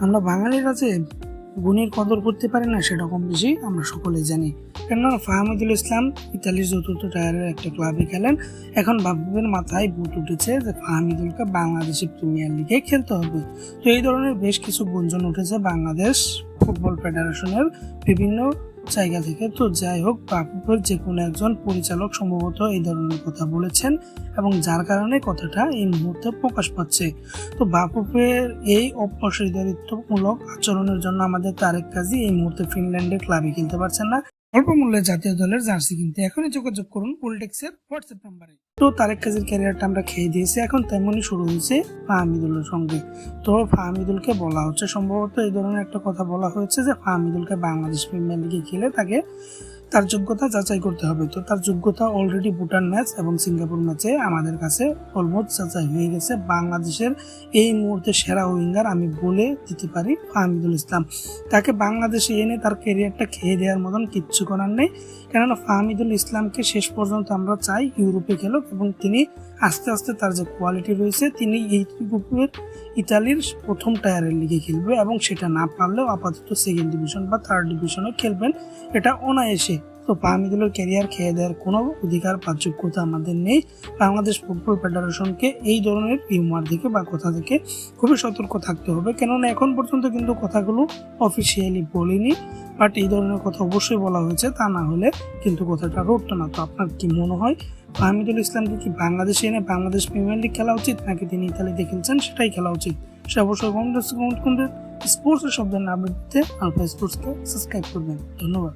আমরা বাঙালিরা যে গুণের কদর করতে পারি না সেটা কম বেশি আমরা সকলেই জানি। কেননা ফাহমিদুল ইসলাম ইতালির চতুর্থ টায়ারের একটা ক্লাবে খেলেন। এখন বাবুদের মাথায় ভূত উঠেছে যে ফাহমিদুলকে বাংলাদেশি প্রিমিয়ার লিগে খেলতে হবে। তো এই ধরনের বেশ কিছু গুঞ্জন উঠেছে বাংলাদেশ ফুটবল ফেডারেশনের বিভিন্ন জায়গা থেকে। তো যাই হোক, বাফুফের যে কোনো একজন পরিচালক সম্ভবত এই ধরনের কথা বলেছেন এবং যার কারণে কথাটা এই মুহূর্তে প্রকাশ পাচ্ছে। তো বাফুফের এই অপরিচারিত্বমূলক আচরণের জন্য আমাদের তারেক কাজী এই মুহূর্তে ফিনল্যান্ডের ক্লাবে খেলতে পারছেন না। অল্প মূল্যে জাতীয় দলের জার্সি কিনতে এখনই যোগাযোগ করুন পলিটিক্সের হোয়াটসঅ্যাপ নাম্বারে। তো তারেক কাজীর ক্যারিয়ারটা আমরা খেয়ে দিয়েছি, এখন তেমনই শুরু হয়েছে ফাহমিদুলের সঙ্গে। তো ফাহমিদুলকে বলা হচ্ছে, সম্ভবত এই ধরনের একটা কথা বলা হয়েছে যে ফাহমিদুলকে বাংলাদেশ প্রিমিয়ার লিগে খেলে তাকে তার যোগ্যতা যাচাই করতে হবে। তো তার যোগ্যতা অলরেডি ভুটান ম্যাচ এবং সিঙ্গাপুর ম্যাচে আমাদের কাছে অলমোস্ট যাচাই হয়ে গেছে। বাংলাদেশের এই মুহূর্তে সেরা উইঙ্গার আমি বলে দিতে পারি ফাহমিদুল ইসলাম। তাকে বাংলাদেশে এনে তার ক্যারিয়ারটা খেয়ে দেওয়ার মতন কিচ্ছু করার নেই। কেননা ফাহমিদুল ইসলামকে শেষ পর্যন্ত আমরা চাই ইউরোপে খেলুক এবং তিনি আস্তে আস্তে তার যে কোয়ালিটি রয়েছে তিনি এই গ্রুপের ইতালির প্রথম টায়ারের লিগে খেলবে এবং সেটা না পারলেও আপাতত সেকেন্ড ডিভিশন বা থার্ড ডিভিশনে খেলবেন, এটা অনায়াসে। তো ফাহমিদুলের ক্যারিয়ার খেয়ে দেওয়ার কোনো অধিকার বা যোগ্যতা আমাদের নেই। বাংলাদেশ ফুটবল ফেডারেশনকে এই ধরনের রিউমার থেকে বা কথা থেকে খুবই সতর্ক থাকতে হবে। কেননা এখন পর্যন্ত কিন্তু কথাগুলো অফিসিয়ালি বলিনি, বাট এই ধরনের কথা অবশ্যই বলা হয়েছে, তা না হলে কিন্তু কথাটা রটতো না। তো আপনার কি মনে হয়, ফাহমিদুল ইসলামকে কি বাংলাদেশে এনে বাংলাদেশ প্রিমিয়ার লিগ খেলা উচিত নাকি তিনি ইতালিতে খেলছেন সেটাই খেলা উচিত? সে অবশ্যই কমেন্ট করবেন। স্পোর্টসের শব্দের আপডেট দিতে আলফা স্পোর্টসকে সাবস্ক্রাইব করবেন। ধন্যবাদ।